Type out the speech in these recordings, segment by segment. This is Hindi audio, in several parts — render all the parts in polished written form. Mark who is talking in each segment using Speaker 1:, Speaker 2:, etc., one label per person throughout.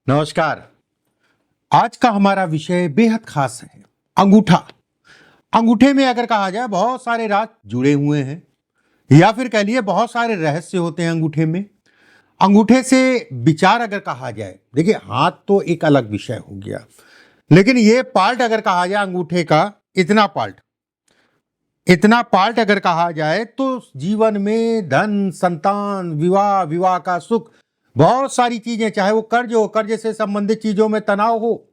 Speaker 1: नमस्कार। आज का हमारा विषय बेहद खास है। अंगूठा। अंगूठे में अगर कहा जाए बहुत सारे राज जुड़े हुए हैं या फिर कह लिए बहुत सारे रहस्य होते हैं अंगूठे में। अंगूठे से विचार अगर कहा जाए, देखिए हाथ तो एक अलग विषय हो गया, लेकिन ये पार्ट अगर कहा जाए अंगूठे का, इतना पार्ट अगर कहा जाए तो जीवन में धन, संतान, विवाह, विवाह का सुख, बहुत सारी चीजें, चाहे वो कर्ज हो, कर्ज से संबंधित चीजों में तनाव हो,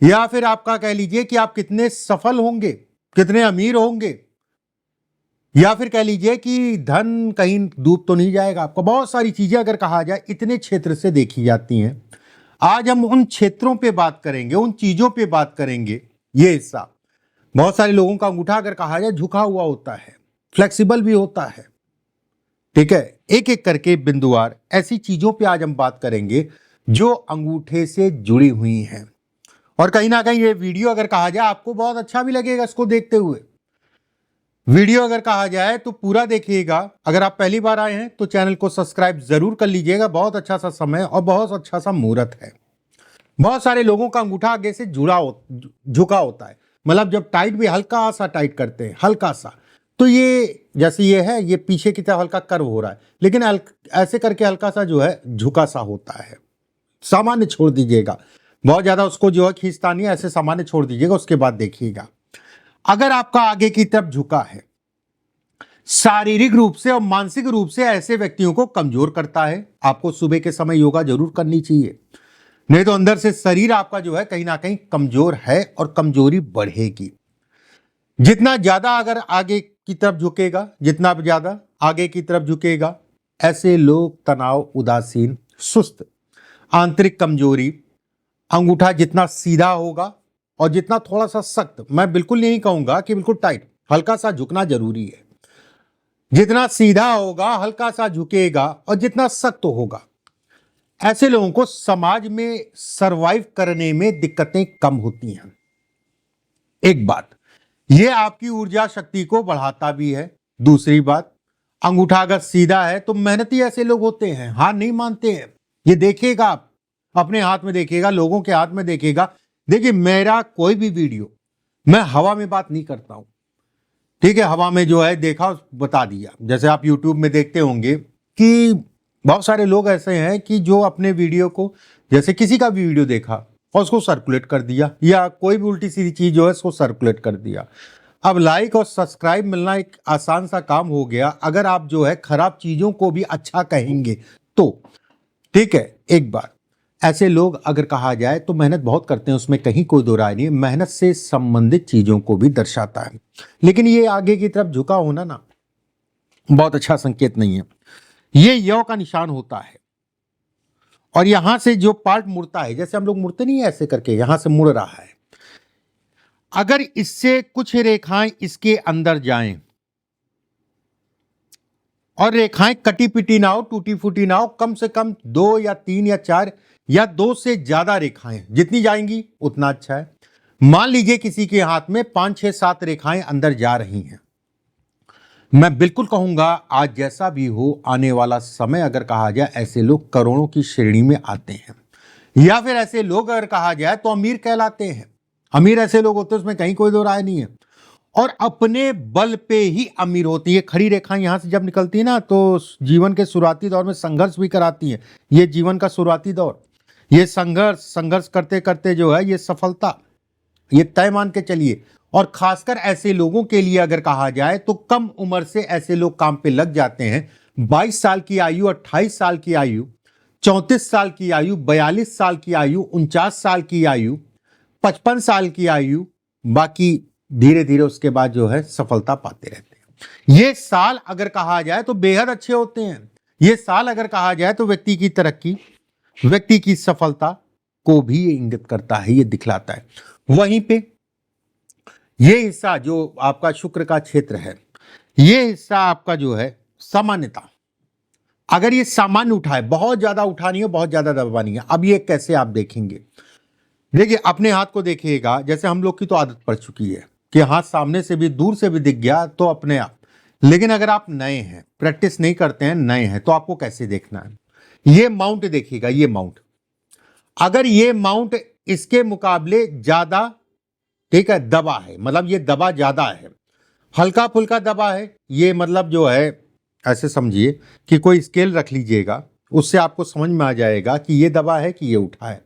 Speaker 1: या फिर आपका कह लीजिए कि आप कितने सफल होंगे, कितने अमीर होंगे, या फिर कह लीजिए कि धन कहीं डूब तो नहीं जाएगा आपका। बहुत सारी चीजें अगर कहा जाए इतने क्षेत्र से देखी जाती हैं। आज हम उन क्षेत्रों पे बात करेंगे, उन चीजों पे बात करेंगे। ये हिस्सा, बहुत सारे लोगों का अंगूठा अगर कहा जाए झुका हुआ होता है, फ्लेक्सिबल भी होता है। ठीक है, एक एक करके बिंदुवार ऐसी चीजों पे आज हम बात करेंगे जो अंगूठे से जुड़ी हुई हैं। और कहीं ना कहीं ये वीडियो अगर कहा जाए आपको बहुत अच्छा भी लगेगा इसको देखते हुए। वीडियो अगर कहा जाए तो पूरा देखिएगा। अगर आप पहली बार आए हैं तो चैनल को सब्सक्राइब जरूर कर लीजिएगा। बहुत अच्छा सा समय और बहुत अच्छा सा मुहूर्त है। बहुत सारे लोगों का अंगूठा आगे से झुका होता है, मतलब जब टाइट भी हल्का सा टाइट करते हैं, हल्का सा, तो ये जैसे ये है, ये पीछे की तरफ हल्का कर्व हो रहा है, लेकिन ऐसे करके हल्का सा जो है झुका सा होता है। सामान्य छोड़ दीजिएगा, बहुत ज्यादा उसको जो है खींचता नहीं है, ऐसे सामान्य छोड़ दीजिएगा। उसके बाद देखिएगा, अगर आपका आगे की तरफ झुका है, शारीरिक रूप से और मानसिक रूप से ऐसे व्यक्तियों को कमजोर करता है। आपको सुबह के समय योगा जरूर करनी चाहिए, नहीं तो अंदर से शरीर आपका जो है कहीं ना कहीं कमजोर है और कमजोरी बढ़ेगी। जितना ज्यादा अगर आगे की तरफ झुकेगा, जितना ज्यादा आगे की तरफ झुकेगा, ऐसे लोग तनाव, उदासीन, सुस्त, आंतरिक कमजोरी। अंगूठा जितना सीधा होगा और जितना थोड़ा सा सख्त, मैं बिल्कुल नहीं कहूंगा कि बिल्कुल टाइट, हल्का सा झुकना जरूरी है। जितना सीधा होगा, हल्का सा झुकेगा और जितना सख्त होगा, ऐसे लोगों को समाज में सरवाइव करने में दिक्कतें कम होती हैं। एक बात, यह आपकी ऊर्जा शक्ति को बढ़ाता भी है। दूसरी बात, अंगूठा अगर सीधा है तो मेहनती ऐसे लोग होते हैं, हार नहीं मानते हैं। ये देखिएगा, आप अपने हाथ में देखिएगा, लोगों के हाथ में देखिएगा। देखिए, मेरा कोई भी वीडियो मैं हवा में बात नहीं करता हूं। ठीक है, हवा में जो है देखा बता दिया। जैसे आप यूट्यूब में देखते होंगे कि बहुत सारे लोग ऐसे हैं कि जो अपने वीडियो को, जैसे किसी का भी वीडियो देखा और उसको सर्कुलेट कर दिया, या कोई भी उल्टी सीधी चीज जो है उसको सर्कुलेट कर दिया। अब लाइक और सब्सक्राइब मिलना एक आसान सा काम हो गया, अगर आप जो है खराब चीजों को भी अच्छा कहेंगे तो। ठीक है, एक बार, ऐसे लोग अगर कहा जाए तो मेहनत बहुत करते हैं, उसमें कहीं कोई दो राय नहीं है, मेहनत से संबंधित चीजों को भी दर्शाता है। लेकिन ये आगे की तरफ झुका होना ना बहुत अच्छा संकेत नहीं है। ये यौ का निशान होता है और यहां से जो पार्ट मुड़ता है, जैसे हम लोग मुड़ते नहीं है ऐसे करके, यहां से मुड़ रहा है। अगर इससे कुछ रेखाएं इसके अंदर जाएं और रेखाएं कटी पिटी ना हो, टूटी फूटी ना हो, कम से कम 2 या 3 या 4 या 2 से ज्यादा रेखाएं जितनी जाएंगी उतना अच्छा है। मान लीजिए किसी के हाथ में 5 6 7 रेखाएं अंदर जा रही हैं, मैं बिल्कुल कहूंगा आज जैसा भी हो, आने वाला समय अगर कहा जाए ऐसे लोग करोड़ों की श्रेणी में आते हैं, या फिर ऐसे लोग अगर कहा जाए तो अमीर कहलाते हैं। अमीर ऐसे लोग होते हैं, उसमें कहीं कोई दो राय नहीं है, और अपने बल पे ही अमीर होती है। खड़ी रेखाएं यहां से जब निकलती है ना, तो जीवन के शुरुआती दौर में संघर्ष भी कराती है। ये जीवन का शुरुआती दौर, ये संघर्ष करते करते जो है ये सफलता, ये तय मान के चलिए। और खासकर ऐसे लोगों के लिए अगर कहा जाए तो कम उम्र से ऐसे लोग काम पे लग जाते हैं। 22 साल की आयु, 28 साल की आयु, 34 साल की आयु, 42 साल की आयु, 49 साल की आयु, 55 साल की आयु, बाकी धीरे धीरे उसके बाद जो है सफलता पाते रहते हैं। ये साल अगर कहा जाए तो बेहद अच्छे होते हैं। ये साल अगर कहा जाए तो व्यक्ति की तरक्की, व्यक्ति की सफलता को भी ये इंगित करता है, ये दिखलाता है। वहीं पे ये हिस्सा जो आपका शुक्र का क्षेत्र है, ये हिस्सा आपका जो है सामान्यता, अगर ये सामान्य उठा है, बहुत ज्यादा उठानी है, बहुत ज्यादा दबानी है। अब ये कैसे आप देखेंगे, देखिए अपने हाथ को देखिएगा। जैसे हम लोग की तो आदत पड़ चुकी है कि हाथ सामने से भी, दूर से भी दिख गया तो अपने आप। लेकिन अगर आप नए हैं, प्रैक्टिस नहीं करते हैं, नए हैं, तो आपको कैसे देखना है, ये माउंट देखिएगा। ये माउंट अगर ये अमाउंट इसके मुकाबले ज्यादा, ठीक है, दबा है, मतलब ये दबा ज्यादा है, हल्का फुल्का दबा है, ये मतलब जो है ऐसे समझिए कि कोई स्केल रख लीजिएगा, उससे आपको समझ में आ जाएगा कि ये दबा है कि ये उठा है।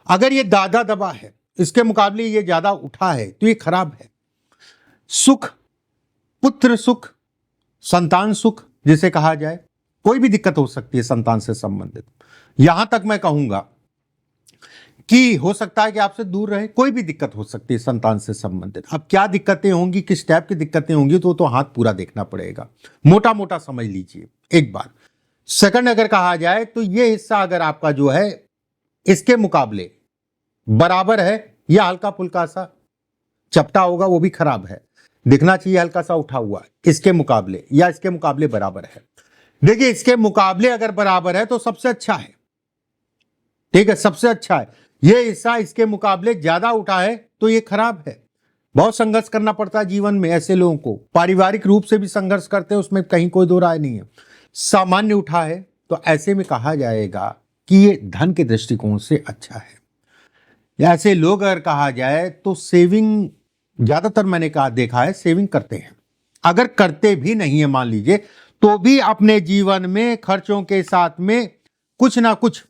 Speaker 1: अगर ये ज्यादा दबा है, इसके मुकाबले ये ज्यादा उठा है, तो ये खराब है। सुख, पुत्र सुख, संतान सुख जिसे कहा जाए, कोई भी दिक्कत हो सकती है संतान से संबंधित। यहां तक मैं कहूंगा कि हो सकता है कि आपसे दूर रहे, कोई भी दिक्कत हो सकती है संतान से संबंधित। अब क्या दिक्कतें होंगी, किस टाइप की दिक्कतें होंगी, तो हाथ पूरा देखना पड़ेगा, मोटा मोटा समझ लीजिए एक बार। सेकंड अगर कहा जाए तो ये हिस्सा अगर आपका जो है इसके मुकाबले बराबर है या हल्का फुल्का सा चपटा होगा, वो भी खराब है, दिखना चाहिए हल्का सा उठा हुआ इसके मुकाबले, या इसके मुकाबले बराबर है। देखिए इसके मुकाबले अगर बराबर है तो सबसे अच्छा है, ठीक है, सबसे अच्छा है। ये हिस्सा इसके मुकाबले ज्यादा उठा है तो ये खराब है। बहुत संघर्ष करना पड़ता है जीवन में ऐसे लोगों को, पारिवारिक रूप से भी संघर्ष करते हैं, उसमें कहीं कोई दो राय नहीं है। सामान्य उठा है तो ऐसे में कहा जाएगा कि ये धन के दृष्टिकोण से अच्छा है। ऐसे लोग अगर कहा जाए तो सेविंग, ज्यादातर मैंने कहा देखा है सेविंग करते हैं। अगर करते भी नहीं है मान लीजिए, तो भी अपने जीवन में खर्चों के साथ में कुछ ना कुछ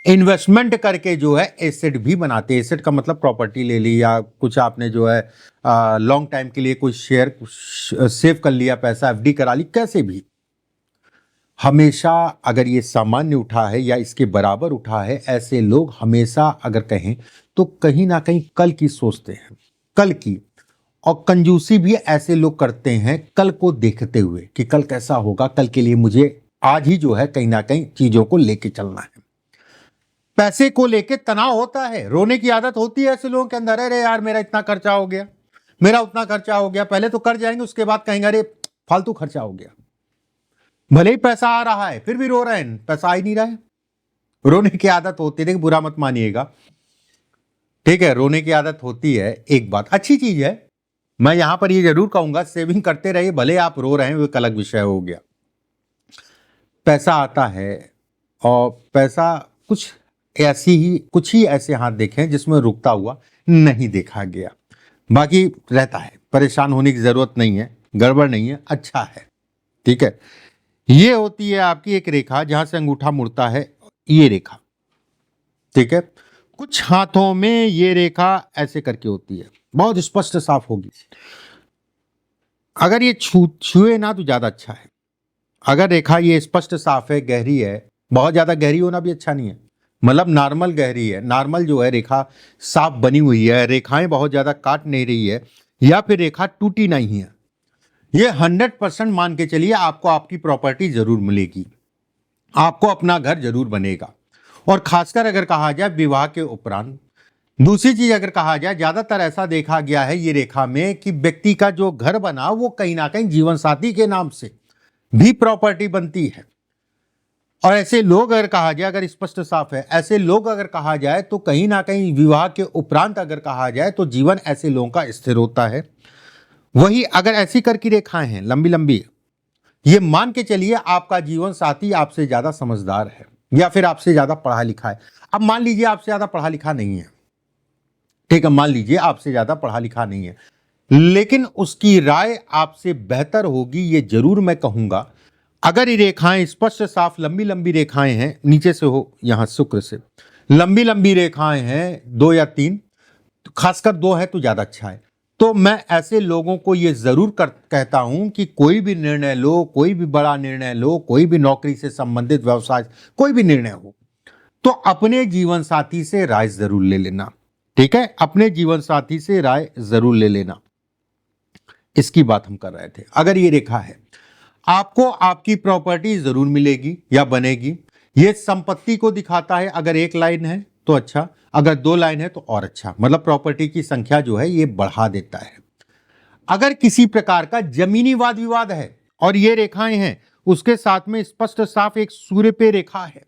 Speaker 1: इन्वेस्टमेंट करके जो है एसेट भी बनाते हैं। एसेट का मतलब प्रॉपर्टी ले ली, या कुछ आपने जो है लॉन्ग टाइम के लिए कोई शेयर सेव कर लिया, पैसा एफडी करा ली, कैसे भी। हमेशा अगर ये सामान्य उठा है या इसके बराबर उठा है, ऐसे लोग हमेशा अगर कहें तो कहीं ना कहीं कल की सोचते हैं, कल की। और कंजूसी भी ऐसे लोग करते हैं कल को देखते हुए कि कल कैसा होगा, कल के लिए मुझे आज ही जो है कहीं ना कहीं चीजों को लेके चलना है। पैसे को लेके तनाव होता है, रोने की आदत होती है ऐसे लोगों के अंदर, अरे यार मेरा इतना खर्चा हो गया, मेरा उतना खर्चा हो गया। पहले तो कर जाएंगे, उसके बाद कहेंगे अरे फालतू खर्चा हो गया। भले ही पैसा आ रहा है फिर भी रो रहे हैं, पैसा आ ही नहीं रहा है। रोने की आदत होती है, देखिए बुरा मत मानिएगा, ठीक है, रोने की आदत होती है। एक बात अच्छी चीज है, मैं यहां पर ये जरूर कहूंगा, सेविंग करते रहिए, भले आप रो रहे हैं वो एक अलग विषय हो गया। पैसा आता है और पैसा कुछ ही ऐसे हाथ देखे जिसमें रुकता हुआ नहीं देखा गया, बाकी रहता है। परेशान होने की जरूरत नहीं है, गड़बड़ नहीं है, अच्छा है, ठीक है। ये होती है आपकी एक रेखा जहां से अंगूठा मुड़ता है, ये रेखा, ठीक है। कुछ हाथों में ये रेखा ऐसे करके होती है, बहुत स्पष्ट साफ होगी। अगर ये छुए ना तो ज्यादा अच्छा है। अगर रेखा ये स्पष्ट साफ है, गहरी है, बहुत ज्यादा गहरी होना भी अच्छा नहीं है, मतलब नॉर्मल गहरी है, नॉर्मल जो है रेखा साफ बनी हुई है, रेखाएं बहुत ज्यादा काट नहीं रही है, या फिर रेखा टूटी नहीं है, ये 100% मान के चलिए आपको आपकी प्रॉपर्टी जरूर मिलेगी, आपको अपना घर जरूर बनेगा। और खासकर अगर कहा जाए विवाह के उपरांत, दूसरी चीज अगर कहा जाए, ज्यादातर ऐसा देखा गया है ये रेखा में कि व्यक्ति का जो घर बना वो कहीं ना कहीं जीवन साथी के नाम से भी प्रॉपर्टी बनती है। और ऐसे लोग अगर कहा जाए, अगर स्पष्ट साफ है, ऐसे लोग अगर कहा जाए तो कहीं ना कहीं विवाह के उपरांत अगर कहा जाए तो जीवन ऐसे लोगों का स्थिर होता है। वही अगर ऐसी कर की रेखाएं हैं लंबी लंबी, ये मान के चलिए आपका जीवन साथी आपसे ज्यादा समझदार है या फिर आपसे ज्यादा पढ़ा लिखा है। अब मान लीजिए आपसे ज्यादा पढ़ा लिखा नहीं है, ठीक है, मान लीजिए आपसे ज्यादा पढ़ा लिखा नहीं है, लेकिन उसकी राय आपसे बेहतर होगी, ये जरूर मैं कहूंगा। अगर ये रेखाएं स्पष्ट साफ लंबी लंबी रेखाएं हैं, नीचे से हो यहां शुक्र से लंबी लंबी रेखाएं हैं, 2 या 3, खासकर 2 है तो ज्यादा अच्छा है। तो मैं ऐसे लोगों को ये जरूर कहता हूं कि कोई भी निर्णय लो, कोई भी बड़ा निर्णय लो, कोई भी नौकरी से संबंधित व्यवसाय, कोई भी निर्णय हो, तो अपने जीवन साथी से राय जरूर ले लेना, ठीक है, अपने जीवन साथी से राय जरूर ले लेना। इसकी बात हम कर रहे थे। अगर ये रेखा है, आपको आपकी प्रॉपर्टी जरूर मिलेगी या बनेगी, ये संपत्ति को दिखाता है। अगर एक लाइन है तो अच्छा, अगर 2 लाइन है तो और अच्छा, मतलब प्रॉपर्टी की संख्या जो है ये बढ़ा देता है। अगर किसी प्रकार का जमीनी वाद विवाद है और ये रेखाएं हैं, उसके साथ में स्पष्ट साफ एक सूर्य पे रेखा है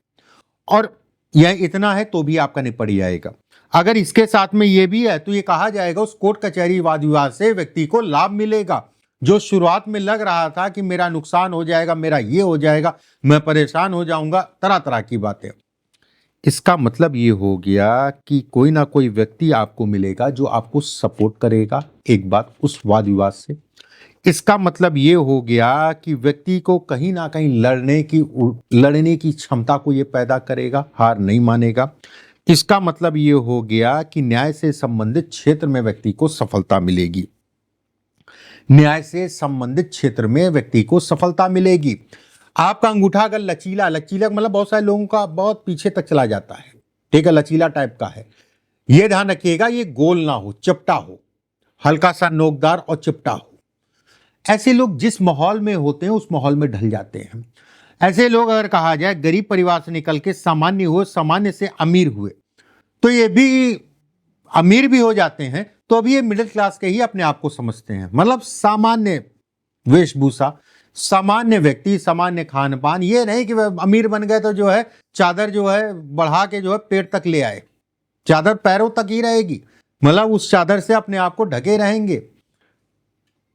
Speaker 1: और यह इतना है तो भी आपका निपट जाएगा। अगर इसके साथ में ये भी है तो ये कहा जाएगा उस कोर्ट कचहरी वाद विवाद से व्यक्ति को लाभ मिलेगा। जो शुरुआत में लग रहा था कि मेरा नुकसान हो जाएगा, मेरा ये हो जाएगा, मैं परेशान हो जाऊंगा, तरह तरह की बातें, इसका मतलब ये हो गया कि कोई ना कोई व्यक्ति आपको मिलेगा जो आपको सपोर्ट करेगा, एक बात उस वाद विवाद से। इसका मतलब ये हो गया कि व्यक्ति को कहीं ना कहीं लड़ने की क्षमता को ये पैदा करेगा, हार नहीं मानेगा। इसका मतलब ये हो गया कि न्याय से संबंधित क्षेत्र में व्यक्ति को सफलता मिलेगी। न्याय से संबंधित क्षेत्र में व्यक्ति को सफलता मिलेगी। आपका अंगूठा अगर लचीला लचीला मतलब बहुत सारे लोगों का बहुत पीछे तक चला जाता है, ठीक है, लचीला टाइप का है, यह ध्यान रखिएगा ये गोल ना हो, चिपटा हो, हल्का सा नोकदार और चिपटा हो। ऐसे लोग जिस माहौल में होते हैं उस माहौल में ढल जाते हैं। ऐसे लोग अगर कहा जाए गरीब परिवार से निकल के सामान्य हुए, सामान्य से अमीर हुए, तो ये भी अमीर भी हो जाते हैं, तो अभी ये मिडिल क्लास के ही अपने आप को समझते हैं। मतलब सामान्य वेशभूषा, सामान्य व्यक्ति, सामान्य खान पान, ये नहीं कि वह अमीर बन गए तो जो है चादर जो है बढ़ा के जो है पेट तक ले आए, चादर पैरों तक ही रहेगी, मतलब उस चादर से अपने आप को ढके रहेंगे।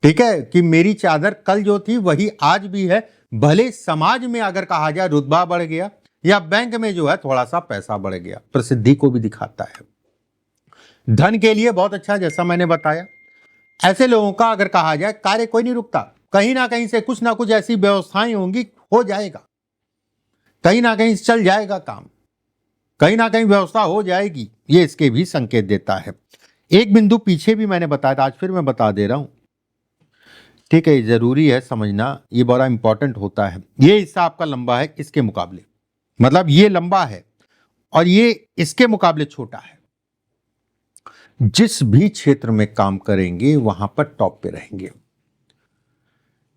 Speaker 1: ठीक है, कि मेरी चादर कल जो थी वही आज भी है, भले समाज में अगर कहा जाए रुतबा बढ़ गया या बैंक में जो है थोड़ा सा पैसा बढ़ गया, प्रसिद्धि को भी दिखाता है। धन के लिए बहुत अच्छा, जैसा मैंने बताया। ऐसे लोगों का अगर कहा जाए कार्य कोई नहीं रुकता, कहीं ना कहीं से कुछ ना कुछ ऐसी व्यवस्थाएं होंगी, हो जाएगा, कहीं ना कहीं चल जाएगा काम, कहीं ना कहीं व्यवस्था हो जाएगी, ये इसके भी संकेत देता है। एक बिंदु पीछे भी मैंने बताया था, आज फिर मैं बता दे रहा हूं, ठीक है, जरूरी है समझना, ये बड़ा इंपॉर्टेंट होता है। ये हिस्सा आपका लंबा है इसके मुकाबले, मतलब ये लंबा है और ये इसके मुकाबले छोटा है। जिस भी क्षेत्र में काम करेंगे वहां पर टॉप पे रहेंगे।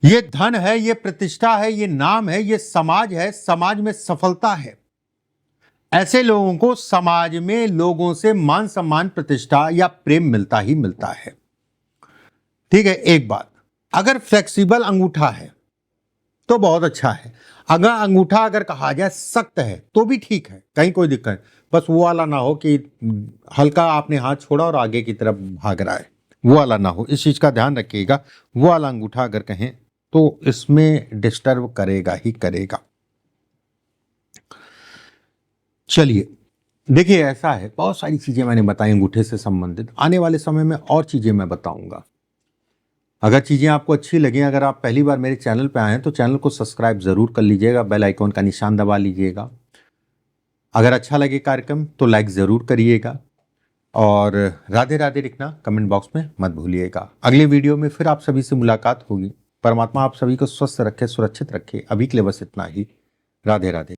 Speaker 1: ये धन है, ये प्रतिष्ठा है, ये नाम है, ये समाज है, समाज में सफलता है। ऐसे लोगों को समाज में लोगों से मान सम्मान, प्रतिष्ठा या प्रेम मिलता ही मिलता है। ठीक है, एक बात, अगर फ्लेक्सिबल अंगूठा है तो बहुत अच्छा है, अगर अंगूठा अगर कहा जाए सख्त है तो भी ठीक है, कहीं कोई दिक्कत नहीं, बस वो वाला ना हो कि हल्का आपने हाथ छोड़ा और आगे की तरफ भाग रहा है, वो वाला ना हो, इस चीज का ध्यान रखिएगा। वो वाला अंगूठा अगर कहें तो इसमें डिस्टर्ब करेगा ही करेगा। चलिए देखिए, ऐसा है, बहुत सारी चीजें मैंने बताई अंगूठे से संबंधित, आने वाले समय में और चीजें मैं बताऊंगा। अगर चीज़ें आपको अच्छी लगें, अगर आप पहली बार मेरे चैनल पर आए हैं तो चैनल को सब्सक्राइब ज़रूर कर लीजिएगा, बेल आइकॉन का निशान दबा लीजिएगा। अगर अच्छा लगे कार्यक्रम तो लाइक ज़रूर करिएगा और राधे राधे लिखना कमेंट बॉक्स में मत भूलिएगा। अगले वीडियो में फिर आप सभी से मुलाकात होगी। परमात्मा आप सभी को स्वस्थ रखे, सुरक्षित रखे। अभी के लिए बस इतना ही। राधे राधे।